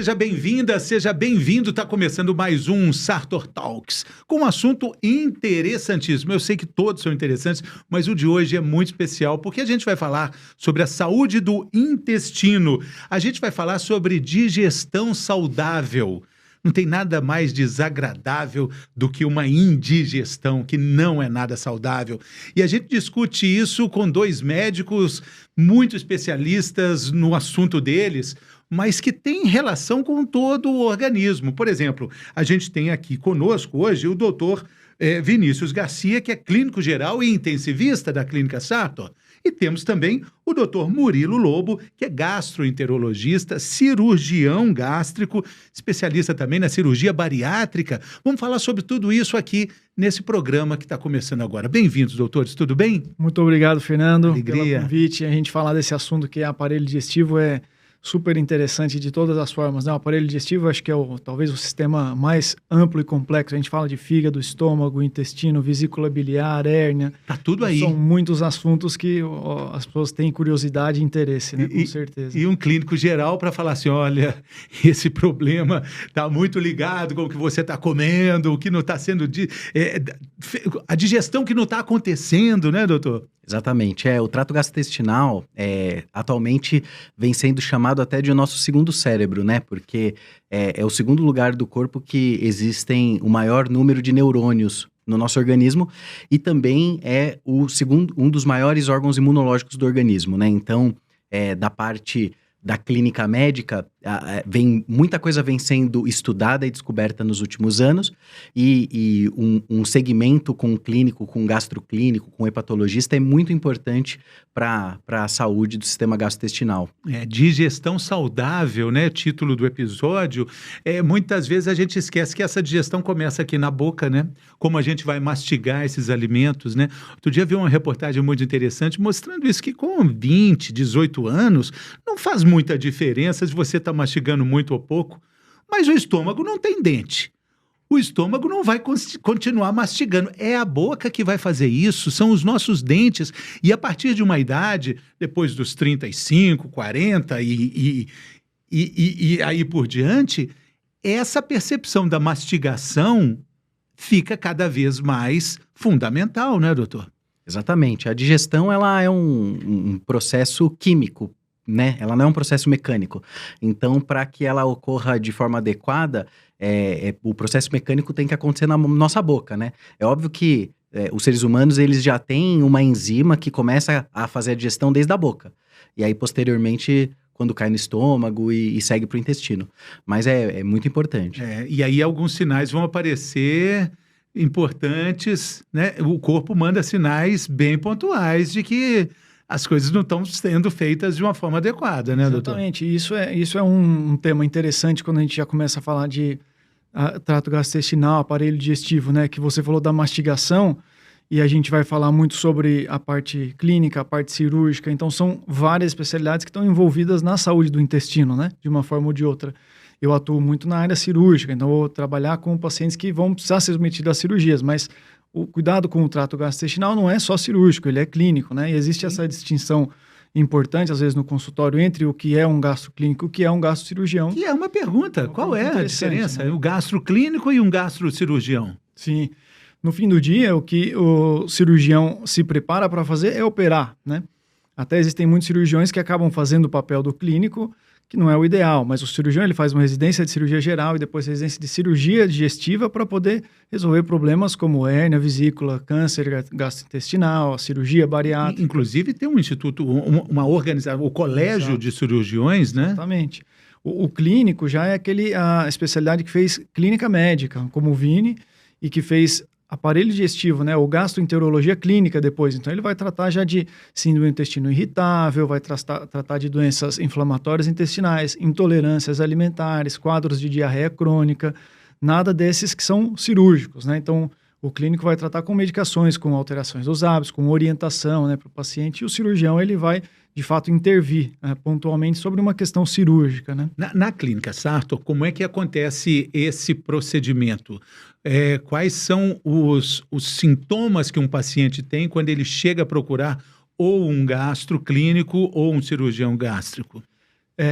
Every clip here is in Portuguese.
seja bem-vinda, seja bem-vindo. Está começando mais um Sartor Talks, com um assunto interessantíssimo. Eu sei que todos são interessantes, mas o de hoje é muito especial, porque a gente vai falar sobre a saúde do intestino. A gente vai falar sobre digestão saudável. Não tem nada mais desagradável do que uma indigestão, que não é nada saudável. E a gente discute isso com dois médicos muito especialistas no assunto deles, mas que tem relação com todo o organismo. Por exemplo, a gente tem aqui conosco hoje o doutor Vinícius Garcia, que é clínico geral e intensivista da Clínica Sartor. E temos também o doutor Murilo Lobo, que é gastroenterologista, cirurgião gástrico, especialista também na cirurgia bariátrica. Vamos falar sobre tudo isso aqui nesse programa que está começando agora. Bem-vindos, doutores, tudo bem? Muito obrigado, Fernando, Alegria. pelo convite. A gente falar desse assunto que é aparelho digestivo é super interessante de todas as formas, né? O aparelho digestivo acho que é talvez o sistema mais amplo e complexo. A gente fala de fígado, estômago, intestino, vesícula biliar, hérnia. Tá tudo aí. São muitos assuntos que as pessoas têm curiosidade e interesse, né? Com certeza. E um clínico geral para falar assim, olha, esse problema está muito ligado com o que você está comendo, o que não está sendo... a digestão que não está acontecendo, né, doutor? Exatamente. O trato gastrointestinal atualmente vem sendo chamado até de o nosso segundo cérebro, né? Porque é o segundo lugar do corpo que existem o maior número de neurônios no nosso organismo e também é um dos maiores órgãos imunológicos do organismo, né? Então, da parte da clínica médica, muita coisa vem sendo estudada e descoberta nos últimos anos e um segmento com um clínico, com um gastroclínico, com um hepatologista é muito importante para a saúde do sistema gastrointestinal. Digestão saudável, né? Título do episódio. Muitas vezes a gente esquece que essa digestão começa aqui na boca, né? Como a gente vai mastigar esses alimentos, né? Outro dia vi uma reportagem muito interessante mostrando isso, que com 20, 18 anos, não faz muita diferença se você está mastigando muito ou pouco, mas o estômago não tem dente. O estômago não vai continuar mastigando. É a boca que vai fazer isso, são os nossos dentes. E a partir de uma idade, depois dos 35, 40 e aí por diante, essa percepção da mastigação fica cada vez mais fundamental, né, doutor? Exatamente. A digestão, ela é um processo químico, né? Ela não é um processo mecânico. Então, para que ela ocorra de forma adequada, o processo mecânico tem que acontecer na nossa boca, né? É óbvio que os seres humanos, eles já têm uma enzima que começa a fazer a digestão desde a boca. E aí, posteriormente, quando cai no estômago e segue para o intestino. Mas é muito importante. E aí alguns sinais vão aparecer importantes, né? O corpo manda sinais bem pontuais de que as coisas não estão sendo feitas de uma forma adequada, né, doutor? Exatamente. Isso é um tema interessante quando a gente já começa a falar de trato gastrointestinal, aparelho digestivo, né? Que você falou da mastigação e a gente vai falar muito sobre a parte clínica, a parte cirúrgica. Então, são várias especialidades que estão envolvidas na saúde do intestino, né? De uma forma ou de outra. Eu atuo muito na área cirúrgica, então vou trabalhar com pacientes que vão precisar ser submetidos a cirurgias, mas o cuidado com o trato gastrointestinal não é só cirúrgico, ele é clínico, né? E existe essa distinção importante, às vezes, no consultório, entre o que é um gastroclínico e o que é um gastrocirurgião. Que é uma pergunta, qual é a diferença? Né? O gastroclínico e um gastrocirurgião? Sim. No fim do dia, o que o cirurgião se prepara para fazer é operar, né? Até existem muitos cirurgiões que acabam fazendo o papel do clínico, que não é o ideal, mas o cirurgião ele faz uma residência de cirurgia geral e depois residência de cirurgia digestiva para poder resolver problemas como hérnia, vesícula, câncer gastrointestinal, cirurgia bariátrica. Inclusive tem um instituto, uma organização, o colégio Exato. De cirurgiões, né? Exatamente. O clínico já é a especialidade que fez clínica médica, como o Vini, e que fez aparelho digestivo, né, ou gastroenterologia clínica depois. Então, ele vai tratar já de síndrome do intestino irritável, vai tratar de doenças inflamatórias intestinais, intolerâncias alimentares, quadros de diarreia crônica, nada desses que são cirúrgicos, né? Então, o clínico vai tratar com medicações, com alterações dos hábitos, com orientação, né, para o paciente, e o cirurgião ele vai, de fato, intervir pontualmente sobre uma questão cirúrgica, né? Na clínica Sartor, como é que acontece esse procedimento? Quais são os sintomas que um paciente tem quando ele chega a procurar ou um gastroclínico ou um cirurgião gástrico?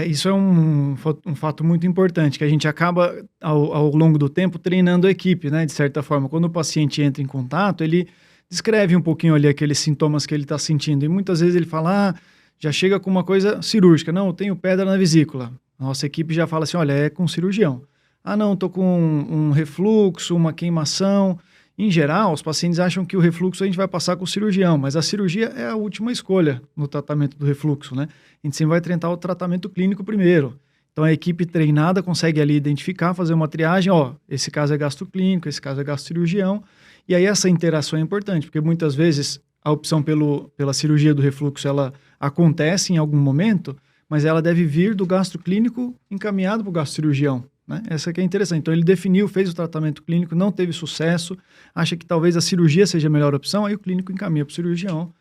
Isso é um fato muito importante, que a gente acaba, ao longo do tempo, treinando a equipe, né? De certa forma. Quando o paciente entra em contato, ele descreve um pouquinho ali aqueles sintomas que ele está sentindo. E muitas vezes ele fala, já chega com uma coisa cirúrgica. Não, eu tenho pedra na vesícula. A nossa equipe já fala assim, olha, é com cirurgião. Ah, não, estou com um refluxo, uma queimação. Em geral, os pacientes acham que o refluxo a gente vai passar com o cirurgião, mas a cirurgia é a última escolha no tratamento do refluxo, né? A gente sempre vai tentar o tratamento clínico primeiro. Então, a equipe treinada consegue ali identificar, fazer uma triagem, esse caso é gastroclínico, esse caso é gastrocirurgião, e aí essa interação é importante, porque muitas vezes a opção pela cirurgia do refluxo, ela acontece em algum momento, mas ela deve vir do gastroclínico encaminhado para o gastrocirurgião. Né? Essa que é interessante. Então ele definiu, fez o tratamento clínico, não teve sucesso, acha que talvez a cirurgia seja a melhor opção, aí o clínico encaminha para o cirurgião.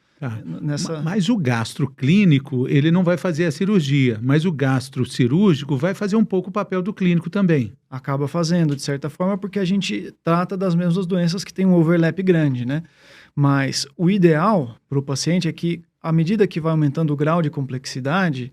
Mas o gastroclínico, ele não vai fazer a cirurgia, mas o gastrocirúrgico vai fazer um pouco o papel do clínico também. Acaba fazendo, de certa forma, porque a gente trata das mesmas doenças que tem um overlap grande, né? Mas o ideal para o paciente é que, à medida que vai aumentando o grau de complexidade,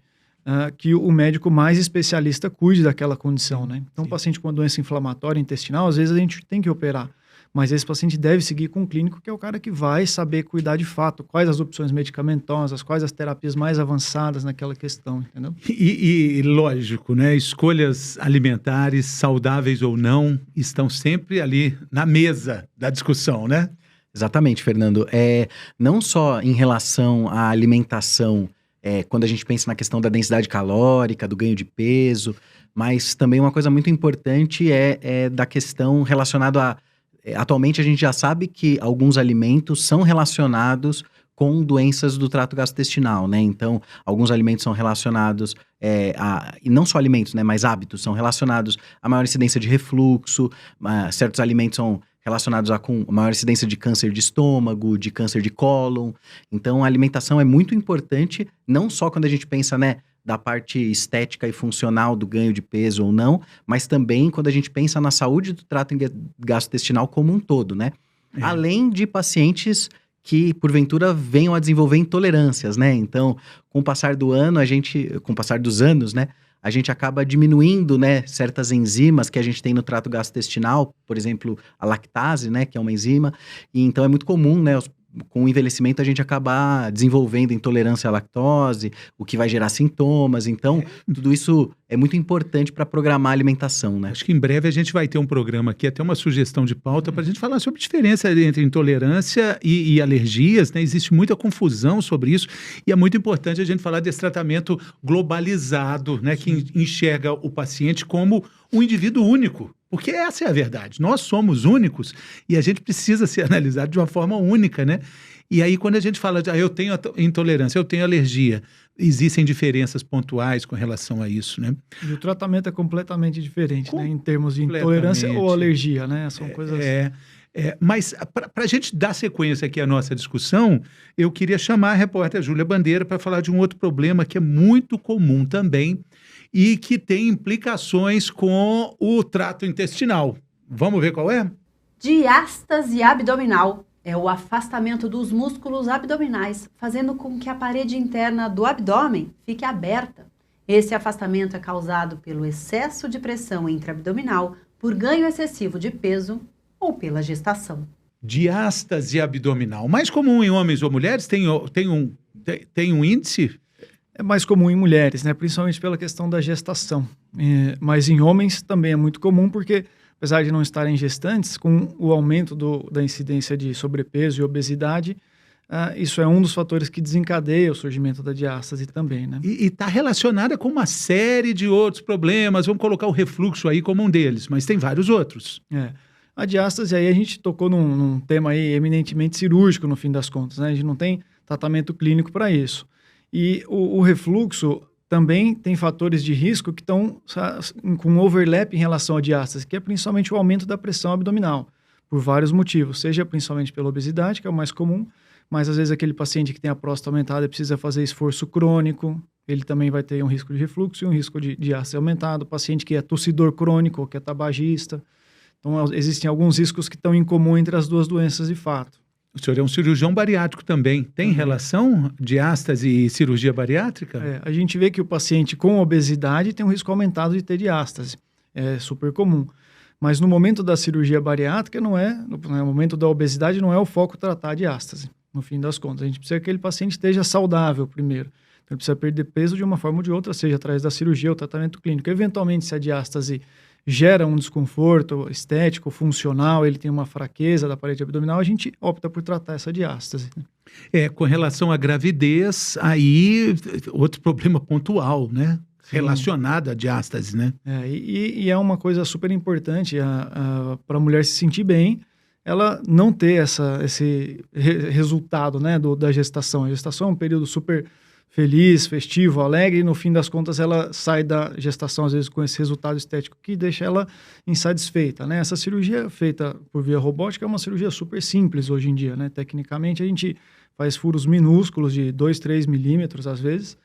que o médico mais especialista cuide daquela condição, né? Então, o paciente com uma doença inflamatória intestinal, às vezes a gente tem que operar, mas esse paciente deve seguir com um clínico que é o cara que vai saber cuidar de fato, quais as opções medicamentosas, quais as terapias mais avançadas naquela questão, entendeu? E lógico, né? Escolhas alimentares, saudáveis ou não, estão sempre ali na mesa da discussão, né? Exatamente, Fernando. Não só em relação à alimentação, quando a gente pensa na questão da densidade calórica, do ganho de peso, mas também uma coisa muito importante é da questão relacionada a... Atualmente a gente já sabe que alguns alimentos são relacionados com doenças do trato gastrointestinal, né? Então, alguns alimentos são relacionados e não só alimentos, né? Mas hábitos são relacionados a maior incidência de refluxo, certos alimentos são relacionados com maior incidência de câncer de estômago, de câncer de cólon. Então, a alimentação é muito importante, não só quando a gente pensa, né, da parte estética e funcional do ganho de peso ou não, mas também quando a gente pensa na saúde do trato gastrointestinal como um todo, né? Além de pacientes que, porventura, venham a desenvolver intolerâncias, né? Então, com o passar dos anos, né, a gente acaba diminuindo, né, certas enzimas que a gente tem no trato gastrointestinal, por exemplo, a lactase, né, que é uma enzima, e então é muito comum, né, com o envelhecimento a gente acabar desenvolvendo intolerância à lactose, o que vai gerar sintomas. Então, tudo isso é muito importante para programar a alimentação, né? Acho que em breve a gente vai ter um programa aqui, até uma sugestão de pauta para a gente falar sobre a diferença entre intolerância e alergias, né? Existe muita confusão sobre isso e é muito importante a gente falar desse tratamento globalizado, né? Que enxerga o paciente como um indivíduo único. Porque essa é a verdade. Nós somos únicos e a gente precisa ser analisado de uma forma única, né? E aí, quando a gente fala de eu tenho intolerância, eu tenho alergia, existem diferenças pontuais com relação a isso, né? E o tratamento é completamente diferente, né? Em termos de intolerância ou alergia, né? São coisas... Mas, para a gente dar sequência aqui à nossa discussão, eu queria chamar a repórter Júlia Bandeira para falar de um outro problema que é muito comum também, e que tem implicações com o trato intestinal. Vamos ver qual é? Diástase abdominal é o afastamento dos músculos abdominais, fazendo com que a parede interna do abdômen fique aberta. Esse afastamento é causado pelo excesso de pressão intraabdominal, por ganho excessivo de peso ou pela gestação. Diástase abdominal. Mais comum em homens ou mulheres? Tem um índice? É mais comum em mulheres, né? Principalmente pela questão da gestação. Mas em homens também é muito comum porque, apesar de não estarem gestantes, com o aumento da incidência de sobrepeso e obesidade, isso é um dos fatores que desencadeia o surgimento da diástase também, né? E está relacionada com uma série de outros problemas. Vamos colocar o refluxo aí como um deles, mas tem vários outros. A diástase, aí a gente tocou num tema aí eminentemente cirúrgico, no fim das contas, né? A gente não tem tratamento clínico para isso. E o refluxo também tem fatores de risco que estão com overlap em relação à diástase, que é principalmente o aumento da pressão abdominal, por vários motivos, seja principalmente pela obesidade, que é o mais comum, mas às vezes aquele paciente que tem a próstata aumentada precisa fazer esforço crônico, ele também vai ter um risco de refluxo e um risco de diástase aumentado, o paciente que é tossidor crônico, ou que é tabagista. Então existem alguns riscos que estão em comum entre as duas doenças de fato. O senhor é um cirurgião bariátrico também. Tem relação diástase e cirurgia bariátrica? A gente vê que o paciente com obesidade tem um risco aumentado de ter diástase. É super comum. Mas no momento da cirurgia bariátrica, no momento da obesidade, não é o foco tratar a diástase, no fim das contas. A gente precisa que aquele paciente esteja saudável primeiro. Então, ele precisa perder peso de uma forma ou de outra, seja através da cirurgia ou tratamento clínico. Eventualmente, se a diástase gera um desconforto estético, funcional, ele tem uma fraqueza da parede abdominal, a gente opta por tratar essa diástase. Com relação à gravidez, aí outro problema pontual, né? Sim. Relacionado à diástase, né? E é uma coisa super importante para a mulher se sentir bem, ela não ter esse resultado, né, da gestação. A gestação é um período super feliz, festivo, alegre, e no fim das contas ela sai da gestação, às vezes, com esse resultado estético que deixa ela insatisfeita, né? Essa cirurgia feita por via robótica é uma cirurgia super simples hoje em dia, né? Tecnicamente, a gente faz furos minúsculos de 2, 3 milímetros, às vezes,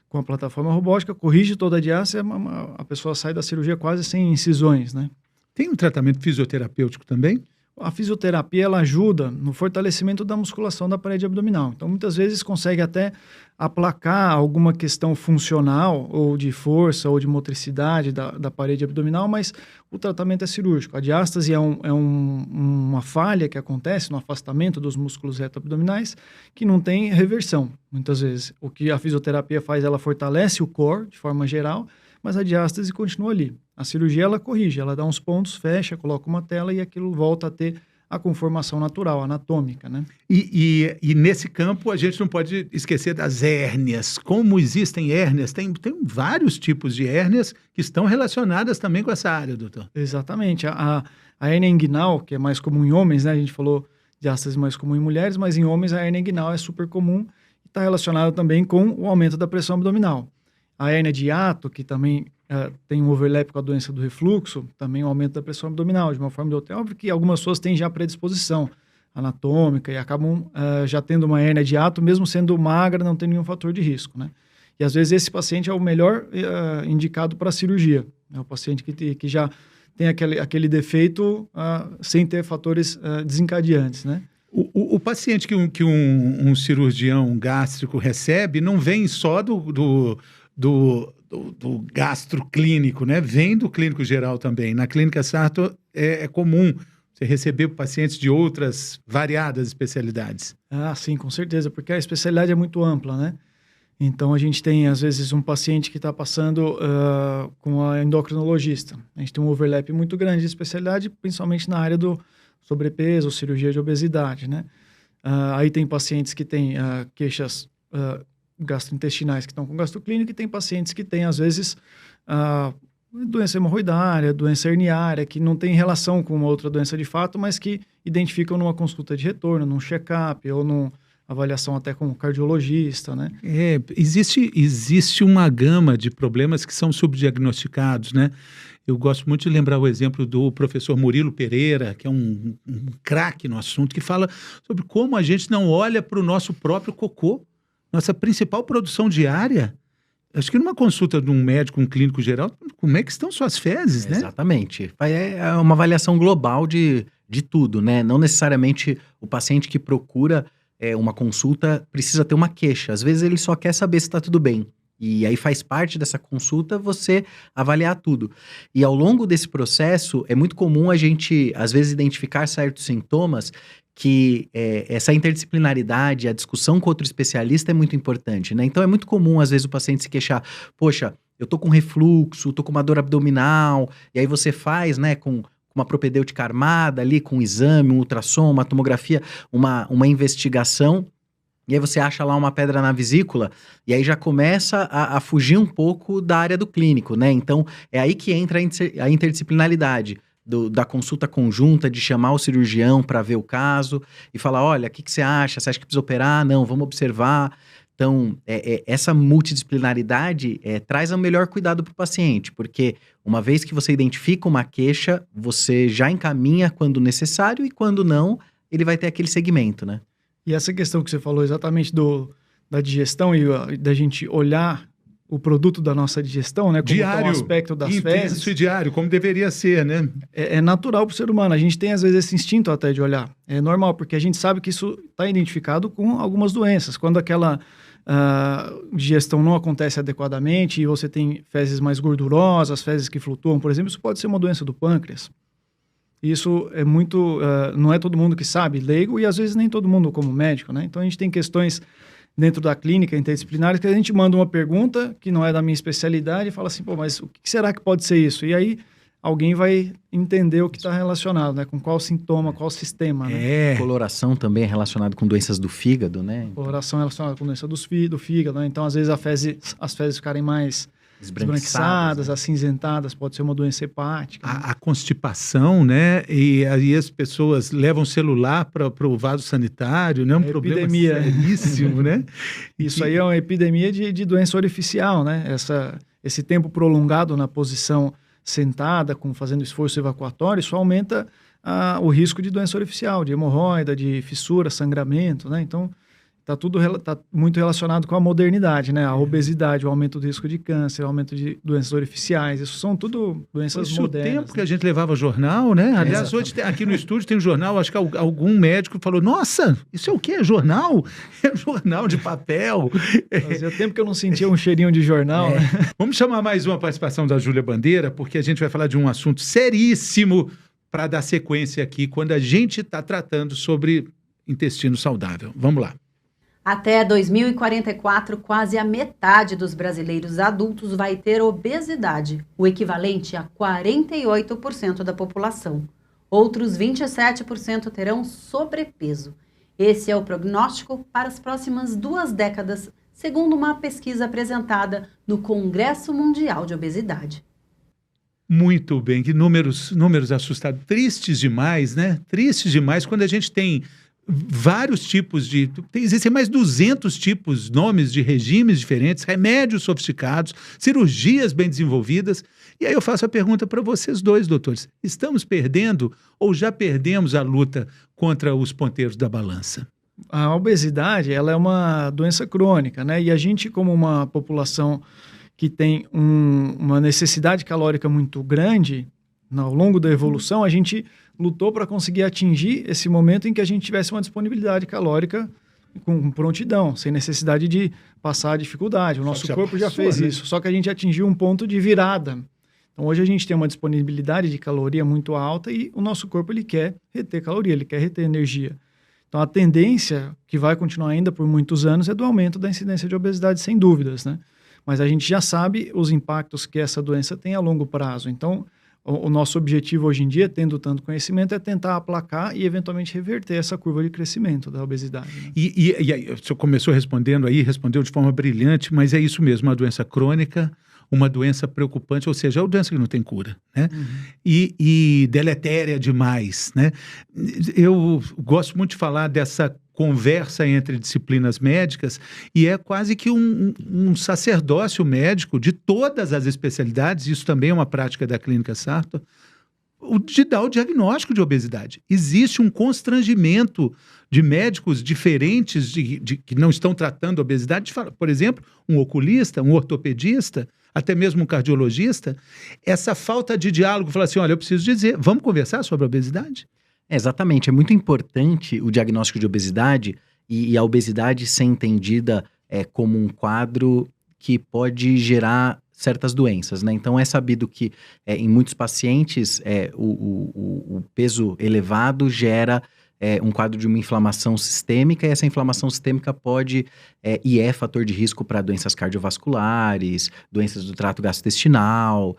com a plataforma robótica, corrige toda a diástase, a pessoa sai da cirurgia quase sem incisões, né? Tem um tratamento fisioterapêutico também? A fisioterapia, ela ajuda no fortalecimento da musculação da parede abdominal. Então, muitas vezes consegue até aplacar alguma questão funcional, ou de força, ou de motricidade da parede abdominal, mas o tratamento é cirúrgico. A diástase é uma falha que acontece no afastamento dos músculos reto-abdominais que não tem reversão, muitas vezes. O que a fisioterapia faz, ela fortalece o core, de forma geral, mas a diástase continua ali. A cirurgia, ela corrige, ela dá uns pontos, fecha, coloca uma tela e aquilo volta a ter a conformação natural, anatômica, né? E nesse campo a gente não pode esquecer das hérnias. Como existem hérnias, tem vários tipos de hérnias que estão relacionadas também com essa área, doutor. Exatamente. A hérnia inguinal, que é mais comum em homens, né? A gente falou diástase mais comum em mulheres, mas em homens a hérnia inguinal é super comum e está relacionada também com o aumento da pressão abdominal. A hérnia de hiato, que também tem um overlap com a doença do refluxo, também um aumento da pressão abdominal, de uma forma ou de outra. É óbvio que algumas pessoas têm já predisposição anatômica e acabam já tendo uma hérnia de hiato, mesmo sendo magra, não tem nenhum fator de risco, né? E às vezes esse paciente é o melhor indicado para a cirurgia. É o paciente que já tem aquele defeito sem ter fatores desencadeantes, né? O paciente que um cirurgião gástrico recebe não vem só do gastroclínico, né? Vem do clínico geral também. Na clínica Sartor é comum você receber pacientes de outras variadas especialidades. Sim, com certeza, porque a especialidade é muito ampla, né? Então, a gente tem, às vezes, um paciente que está passando com a endocrinologista. A gente tem um overlap muito grande de especialidade, principalmente na área do sobrepeso, cirurgia de obesidade, né? Aí tem pacientes que têm queixas gastrointestinais que estão com gastroclínico e tem pacientes que têm, às vezes, doença hemorroidária, doença herniária, que não tem relação com uma outra doença de fato, mas que identificam numa consulta de retorno, num check-up ou numa avaliação até com um cardiologista, né? Existe uma gama de problemas que são subdiagnosticados, né? Eu gosto muito de lembrar o exemplo do professor Murilo Pereira, que é um craque no assunto, que fala sobre como a gente não olha para o nosso próprio cocô. Nossa principal produção diária, acho que numa consulta de um médico, um clínico geral, como é que estão suas fezes, né? Exatamente. É uma avaliação global de tudo, né? Não necessariamente o paciente que procura uma consulta precisa ter uma queixa. Às vezes ele só quer saber se está tudo bem. E aí faz parte dessa consulta você avaliar tudo. E ao longo desse processo, é muito comum a gente, às vezes, identificar certos sintomas que essa interdisciplinaridade, a discussão com outro especialista é muito importante, né? Então é muito comum, às vezes, o paciente se queixar, poxa, eu tô com refluxo, tô com uma dor abdominal, e aí você faz, né, com uma propedêutica armada ali, com um exame, um ultrassom, uma tomografia, uma investigação, e aí você acha lá uma pedra na vesícula, e aí já começa a fugir um pouco da área do clínico, né? Então é aí que entra a interdisciplinaridade. Da consulta conjunta, de chamar o cirurgião para ver o caso e falar, olha, o que você acha? Você acha que precisa operar? Não, vamos observar. Então, essa multidisciplinaridade traz o melhor cuidado para o paciente, porque uma vez que você identifica uma queixa, você já encaminha quando necessário e quando não, ele vai ter aquele segmento, né? E essa questão que você falou exatamente da digestão e da gente olhar o produto da nossa digestão, né? Como Diário, tá o aspecto das intenso fezes. e diário, como deveria ser, né? É natural para o ser humano. A gente tem, às vezes, esse instinto até de olhar. É normal, porque a gente sabe que isso está identificado com algumas doenças. Quando aquela digestão não acontece adequadamente e você tem fezes mais gordurosas, fezes que flutuam, por exemplo, isso pode ser uma doença do pâncreas. Isso é muito... não é todo mundo que sabe, leigo, e às vezes nem todo mundo como médico, né? Então a gente tem questões dentro da clínica interdisciplinar que a gente manda uma pergunta que não é da minha especialidade e fala assim, pô, mas o que será que pode ser isso? E aí alguém vai entender o que está relacionado, né? Com qual sintoma, qual sistema, né? Coloração também é relacionado com doenças do fígado, né? Coloração é relacionada com doença do fígado, né? Então, às vezes, as fezes ficarem mais esbranquiçadas, né? acinzentadas, pode ser uma doença hepática. A constipação, né? E aí as pessoas levam celular para o vaso sanitário, né? Um problema epidemia. seríssimo, né? Isso aí é uma epidemia de doença orificial, né? Esse tempo prolongado na posição sentada, fazendo esforço evacuatório, isso aumenta o risco de doença orificial, de hemorroida, de fissura, sangramento, né? Então, tá muito relacionado com a modernidade, né? A obesidade, o aumento do risco de câncer, o aumento de doenças orificiais, isso são tudo doenças modernas. O tempo que a gente levava jornal, né? Aliás, exatamente. hoje aqui no estúdio tem um jornal, acho que algum médico falou, nossa, isso é o quê? É jornal? É jornal de papel. Fazia tempo que eu não sentia um cheirinho de jornal. Né? Vamos chamar mais uma participação da Júlia Bandeira, porque a gente vai falar de um assunto seríssimo para dar sequência aqui, quando a gente está tratando sobre intestino saudável. Vamos lá. Até 2044, quase a metade dos brasileiros adultos vai ter obesidade, o equivalente a 48% da população. Outros 27% terão sobrepeso. Esse é o prognóstico para as próximas 2 décadas, segundo uma pesquisa apresentada no Congresso Mundial de Obesidade. Muito bem, que números assustadores, tristes demais, né? Tristes demais quando a gente tem vários tipos existem mais 200 nomes de regimes diferentes, remédios sofisticados, cirurgias bem desenvolvidas. E aí eu faço a pergunta para vocês dois, doutores. Estamos perdendo ou já perdemos a luta contra os ponteiros da balança? A obesidade, ela é uma doença crônica, né? E a gente, como uma população que tem uma necessidade calórica muito grande, ao longo da evolução, a gente lutou para conseguir atingir esse momento em que a gente tivesse uma disponibilidade calórica com prontidão, sem necessidade de passar a dificuldade. O nosso corpo já fez isso, só que a gente atingiu um ponto de virada. Então, hoje a gente tem uma disponibilidade de caloria muito alta e o nosso corpo ele quer reter caloria, ele quer reter energia. Então, a tendência, que vai continuar ainda por muitos anos, é do aumento da incidência de obesidade, sem dúvidas, né? Mas a gente já sabe os impactos que essa doença tem a longo prazo. Então, o nosso objetivo hoje em dia, tendo tanto conhecimento, é tentar aplacar e eventualmente reverter essa curva de crescimento da obesidade. Né? E aí, o senhor começou respondendo aí, respondeu de forma brilhante, mas é isso mesmo, uma doença crônica, uma doença preocupante, ou seja, é uma doença que não tem cura, né? Uhum. E deletéria demais, né? Eu gosto muito de falar dessa conversa entre disciplinas médicas e é quase que um sacerdócio médico de todas as especialidades, isso também é uma prática da clínica Sartor, de dar o diagnóstico de obesidade. Existe um constrangimento de médicos diferentes que não estão tratando a obesidade, por exemplo, um oculista, um ortopedista, até mesmo um cardiologista, essa falta de diálogo, falar assim, olha, eu preciso dizer, vamos conversar sobre a obesidade? Exatamente, é muito importante o diagnóstico de obesidade e a obesidade ser entendida como um quadro que pode gerar certas doenças, né? Então é sabido que em muitos pacientes o peso elevado gera um quadro de uma inflamação sistêmica e essa inflamação sistêmica pode e é fator de risco para doenças cardiovasculares, doenças do trato gastrointestinal.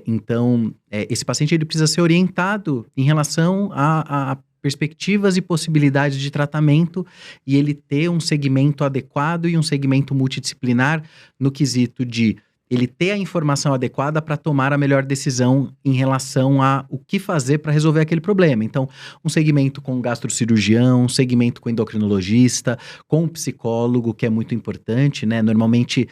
Então, esse paciente ele precisa ser orientado em relação a perspectivas e possibilidades de tratamento e ele ter um segmento adequado e um segmento multidisciplinar no quesito de ele ter a informação adequada para tomar a melhor decisão em relação a o que fazer para resolver aquele problema. Então, um segmento com gastrocirurgião, um segmento com endocrinologista, com um psicólogo, que é muito importante, né? Normalmente,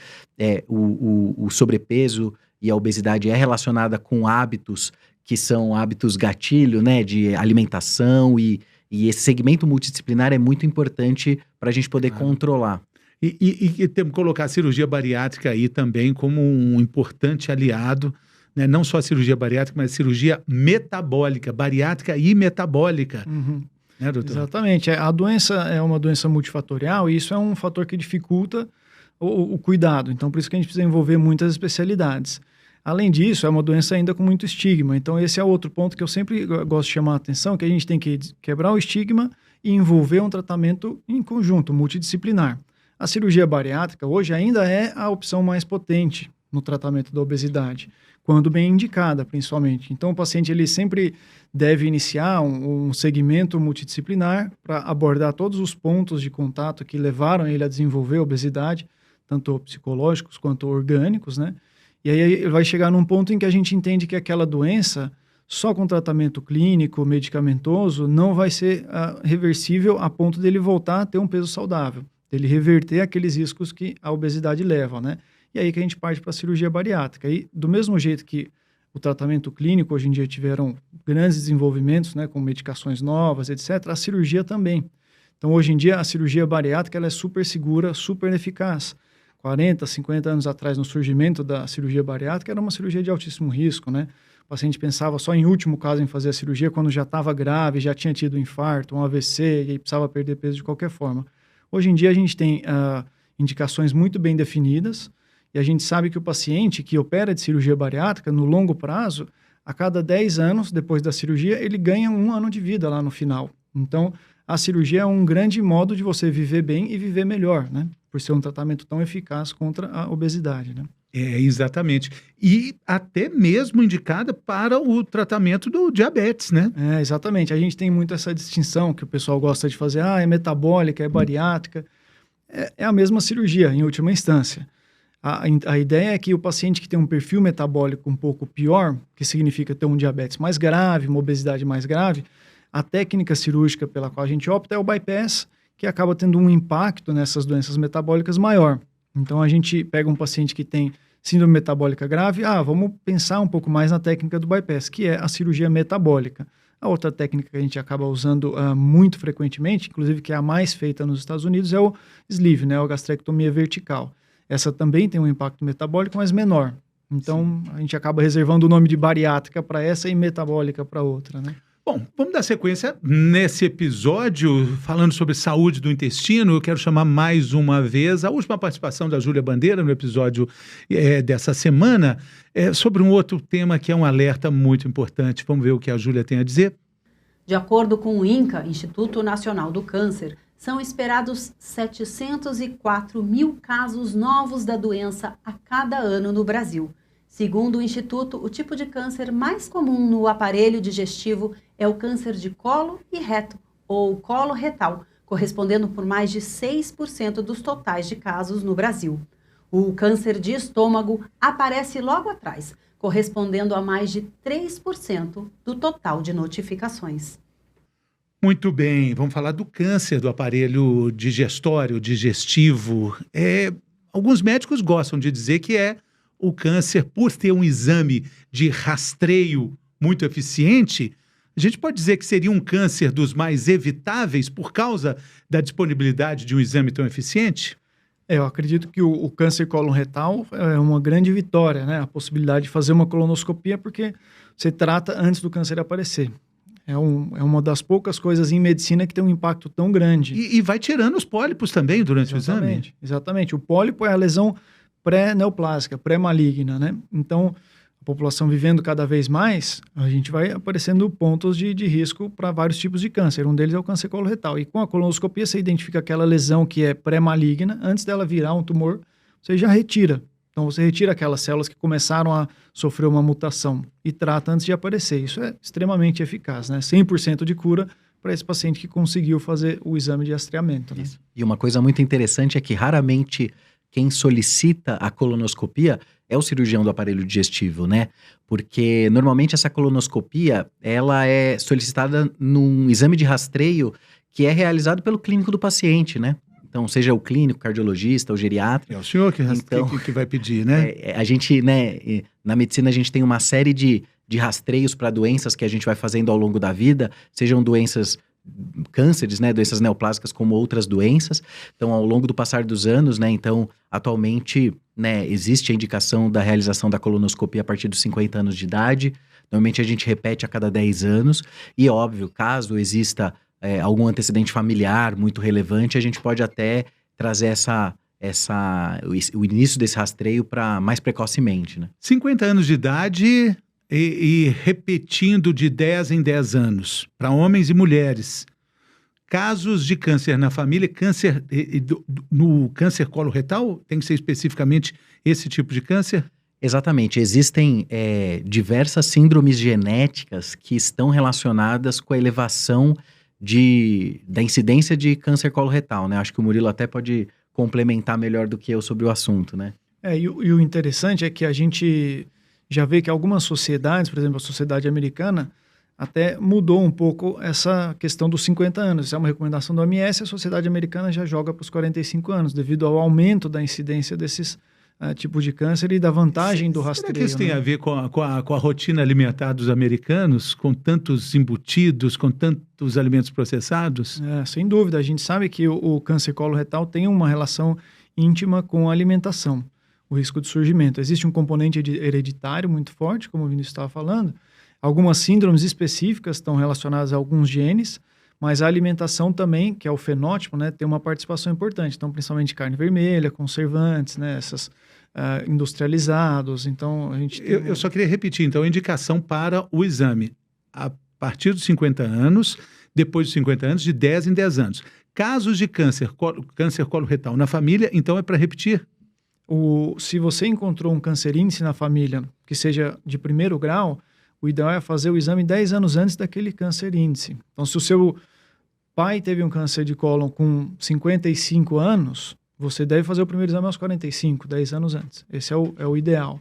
o sobrepeso e a obesidade é relacionada com hábitos que são hábitos gatilho, né, de alimentação e esse segmento multidisciplinar é muito importante para a gente poder controlar. E temos que colocar a cirurgia bariátrica aí também como um importante aliado, né? Não só a cirurgia bariátrica, mas a cirurgia metabólica, bariátrica e metabólica. Né, doutor? Exatamente. A doença é uma doença multifatorial e isso é um fator que dificulta o cuidado. Então, por isso que a gente precisa envolver muitas especialidades. Além disso, é uma doença ainda com muito estigma. Então, esse é outro ponto que eu sempre gosto de chamar a atenção, que a gente tem que quebrar o estigma e envolver um tratamento em conjunto, multidisciplinar. A cirurgia bariátrica hoje ainda é a opção mais potente no tratamento da obesidade, quando bem indicada, principalmente. Então, o paciente ele sempre deve iniciar um segmento multidisciplinar para abordar todos os pontos de contato que levaram ele a desenvolver a obesidade, tanto psicológicos quanto orgânicos, né? E aí ele vai chegar num ponto em que a gente entende que aquela doença, só com tratamento clínico, medicamentoso, não vai ser reversível a ponto dele voltar a ter um peso saudável, dele reverter aqueles riscos que a obesidade leva, né? E aí que a gente parte para a cirurgia bariátrica. E do mesmo jeito que o tratamento clínico, hoje em dia tiveram grandes desenvolvimentos, né, com medicações novas, etc., a cirurgia também. Então, hoje em dia, a cirurgia bariátrica ela é super segura, super eficaz. 40, 50 anos atrás, no surgimento da cirurgia bariátrica, era uma cirurgia de altíssimo risco, né? O paciente pensava só em último caso em fazer a cirurgia quando já estava grave, já tinha tido um infarto, um AVC, e precisava perder peso de qualquer forma. Hoje em dia, a gente tem indicações muito bem definidas, e a gente sabe que o paciente que opera de cirurgia bariátrica, no longo prazo, a cada 10 anos depois da cirurgia, ele ganha 1 ano de vida lá no final. Então, a cirurgia é um grande modo de você viver bem e viver melhor, né? Por ser um tratamento tão eficaz contra a obesidade, né? Exatamente. E até mesmo indicada para o tratamento do diabetes, né? Exatamente. A gente tem muito essa distinção que o pessoal gosta de fazer. É metabólica, é bariátrica. É a mesma cirurgia, em última instância. A ideia é que o paciente que tem um perfil metabólico um pouco pior, que significa ter um diabetes mais grave, uma obesidade mais grave, a técnica cirúrgica pela qual a gente opta é o bypass, que acaba tendo um impacto nessas doenças metabólicas maior. Então, a gente pega um paciente que tem síndrome metabólica grave, vamos pensar um pouco mais na técnica do bypass, que é a cirurgia metabólica. A outra técnica que a gente acaba usando muito frequentemente, inclusive que é a mais feita nos Estados Unidos, é o sleeve, né, a gastrectomia vertical. Essa também tem um impacto metabólico, mas menor. Então, a gente acaba reservando o nome de bariátrica para essa e metabólica para outra, né? Bom, vamos dar sequência nesse episódio, falando sobre saúde do intestino. Eu quero chamar mais uma vez a última participação da Júlia Bandeira no episódio dessa semana, sobre um outro tema que é um alerta muito importante. Vamos ver o que a Júlia tem a dizer. De acordo com o INCA, Instituto Nacional do Câncer, são esperados 704 mil casos novos da doença a cada ano no Brasil. Segundo o Instituto, o tipo de câncer mais comum no aparelho digestivo é o câncer de colo e reto, ou colo retal, correspondendo por mais de 6% dos totais de casos no Brasil. O câncer de estômago aparece logo atrás, correspondendo a mais de 3% do total de notificações. Muito bem, vamos falar do câncer do aparelho digestório, digestivo. Alguns médicos gostam de dizer que é o câncer, por ter um exame de rastreio muito eficiente, a gente pode dizer que seria um câncer dos mais evitáveis por causa da disponibilidade de um exame tão eficiente? Eu acredito que o câncer cólon-retal é uma grande vitória, né? A possibilidade de fazer uma colonoscopia, porque você trata antes do câncer aparecer. É uma das poucas coisas em medicina que tem um impacto tão grande. E vai tirando os pólipos também durante o exame? Exatamente. O pólipo é a lesão pré-neoplásica, pré-maligna, né? Então, a população vivendo cada vez mais, a gente vai aparecendo pontos de risco para vários tipos de câncer. Um deles é o câncer coloretal. E com a colonoscopia, você identifica aquela lesão que é pré-maligna. Antes dela virar um tumor, você já retira. Então, você retira aquelas células que começaram a sofrer uma mutação e trata antes de aparecer. Isso é extremamente eficaz, né? 100% de cura para esse paciente que conseguiu fazer o exame de rastreamento, né? E uma coisa muito interessante é que raramente quem solicita a colonoscopia é o cirurgião do aparelho digestivo, né? Porque normalmente essa colonoscopia, ela é solicitada num exame de rastreio que é realizado pelo clínico do paciente, né? Então, seja o clínico, o cardiologista, o geriatra. É o senhor que vai pedir, né? A gente, né, na medicina a gente tem uma série de rastreios para doenças que a gente vai fazendo ao longo da vida, sejam doenças cânceres, né, doenças neoplásicas como outras doenças. Então, ao longo do passar dos anos, né, então, atualmente, né, existe a indicação da realização da colonoscopia a partir dos 50 anos de idade. Normalmente a gente repete a cada 10 anos. E, óbvio, caso exista algum antecedente familiar muito relevante, a gente pode até trazer o início desse rastreio para mais precocemente, né? 50 anos de idade e repetindo de 10 em 10 anos, para homens e mulheres. Casos de câncer na família, no câncer coloretal, tem que ser especificamente esse tipo de câncer? Exatamente. Existem diversas síndromes genéticas que estão relacionadas com a elevação da incidência de câncer coloretal, né? Acho que o Murilo até pode complementar melhor do que eu sobre o assunto, né? E o interessante é que a gente já vê que algumas sociedades, por exemplo, a sociedade americana, até mudou um pouco essa questão dos 50 anos. Isso é uma recomendação da OMS, a sociedade americana já joga para os 45 anos, devido ao aumento da incidência desses tipos de câncer e da vantagem do rastreio. Será que isso tem a ver com a rotina alimentar dos americanos, com tantos embutidos, com tantos alimentos processados? Sem dúvida. A gente sabe que o câncer coloretal tem uma relação íntima com a alimentação, o risco de surgimento. Existe um componente hereditário muito forte, como o Vinícius estava falando. Algumas síndromes específicas estão relacionadas a alguns genes, mas a alimentação também, que é o fenótipo, né, tem uma participação importante. Então, principalmente carne vermelha, conservantes, né, essas industrializados. Então, a gente tem... Eu só queria repetir, então, a indicação para o exame a partir dos 50 anos, depois dos 50 anos, de 10 em 10 anos. Casos de câncer coloretal na família, então é para repetir? Se você encontrou um câncer índice na família que seja de primeiro grau, o ideal é fazer o exame 10 anos antes daquele câncer índice. Então, se o seu pai teve um câncer de cólon com 55 anos, você deve fazer o primeiro exame aos 45, 10 anos antes. Esse é o ideal.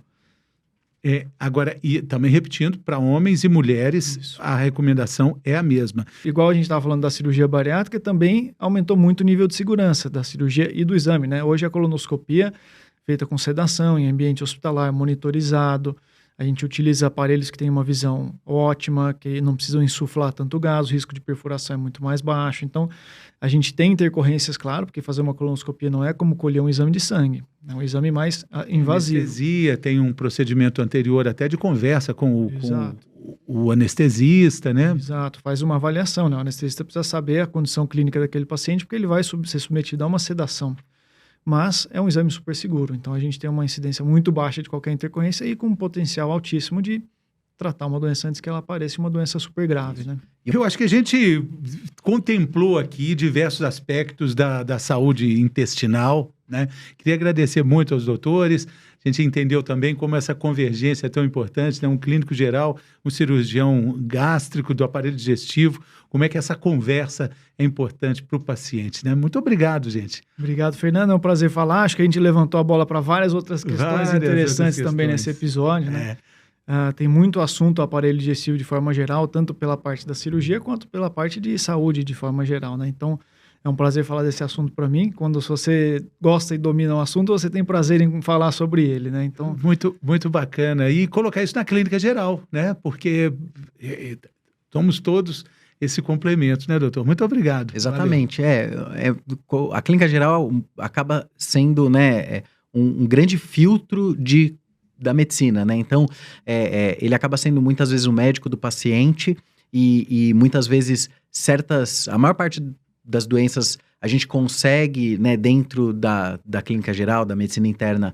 Agora, e também repetindo, para homens e mulheres, isso, a recomendação é a mesma. Igual a gente estava falando da cirurgia bariátrica, também aumentou muito o nível de segurança da cirurgia e do exame, né? Hoje a colonoscopia feita com sedação, em ambiente hospitalar, monitorizado. A gente utiliza aparelhos que têm uma visão ótima, que não precisam insuflar tanto gás, o risco de perfuração é muito mais baixo. Então, a gente tem intercorrências, claro, porque fazer uma colonoscopia não é como colher um exame de sangue. É um exame mais invasivo. Anestesia, tem um procedimento anterior até de conversa com o anestesista, né? Exato, faz uma avaliação, né? O anestesista precisa saber a condição clínica daquele paciente, porque ele vai ser submetido a uma sedação. Mas é um exame super seguro, então a gente tem uma incidência muito baixa de qualquer intercorrência e com um potencial altíssimo de tratar uma doença antes que ela apareça uma doença super grave, né? Eu acho que a gente contemplou aqui diversos aspectos da saúde intestinal, né? Queria agradecer muito aos doutores. A gente entendeu também como essa convergência é tão importante, né? Um clínico geral, um cirurgião gástrico do aparelho digestivo, como é que essa conversa é importante para o paciente, né? Muito obrigado, gente. Obrigado, Fernando. É um prazer falar. Acho que a gente levantou a bola para várias outras questões interessantes também nesse episódio, né? Tem muito assunto aparelho digestivo de forma geral, tanto pela parte da cirurgia quanto pela parte de saúde de forma geral, né? Então, é um prazer falar desse assunto para mim. Quando você gosta e domina o assunto, você tem prazer em falar sobre ele, né? Então, muito, muito bacana. E colocar isso na clínica geral, né? Porque somos todos esse complemento, né, doutor? Muito obrigado. Exatamente. A clínica geral acaba sendo, né, um grande filtro da medicina, né? Então, ele acaba sendo muitas vezes o médico do paciente e muitas vezes a maior parte das doenças a gente consegue, né, dentro da clínica geral, da medicina interna,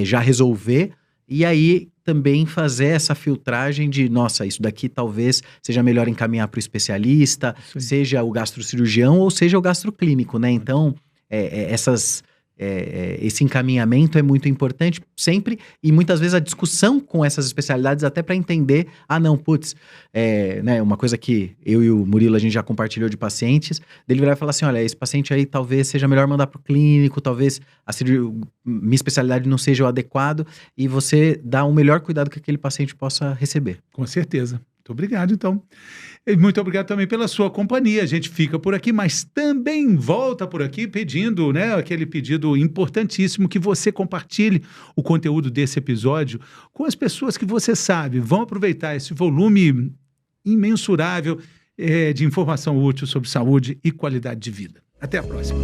já resolver, e aí também fazer essa filtragem de, nossa, isso daqui talvez seja melhor encaminhar para o especialista, sim, seja o gastrocirurgião ou seja o gastroclínico, né? Então, esse encaminhamento é muito importante sempre, e muitas vezes a discussão com essas especialidades até para entender, né, uma coisa que eu e o Murilo a gente já compartilhou de pacientes, dele virar e falar assim, olha, esse paciente aí talvez seja melhor mandar para o clínico, talvez minha especialidade não seja o adequado, e você dá o melhor cuidado que aquele paciente possa receber. Com certeza. Muito obrigado, então. E muito obrigado também pela sua companhia. A gente fica por aqui, mas também volta por aqui pedindo, né, aquele pedido importantíssimo que você compartilhe o conteúdo desse episódio com as pessoas que você sabe vão aproveitar esse volume imensurável de informação útil sobre saúde e qualidade de vida. Até a próxima.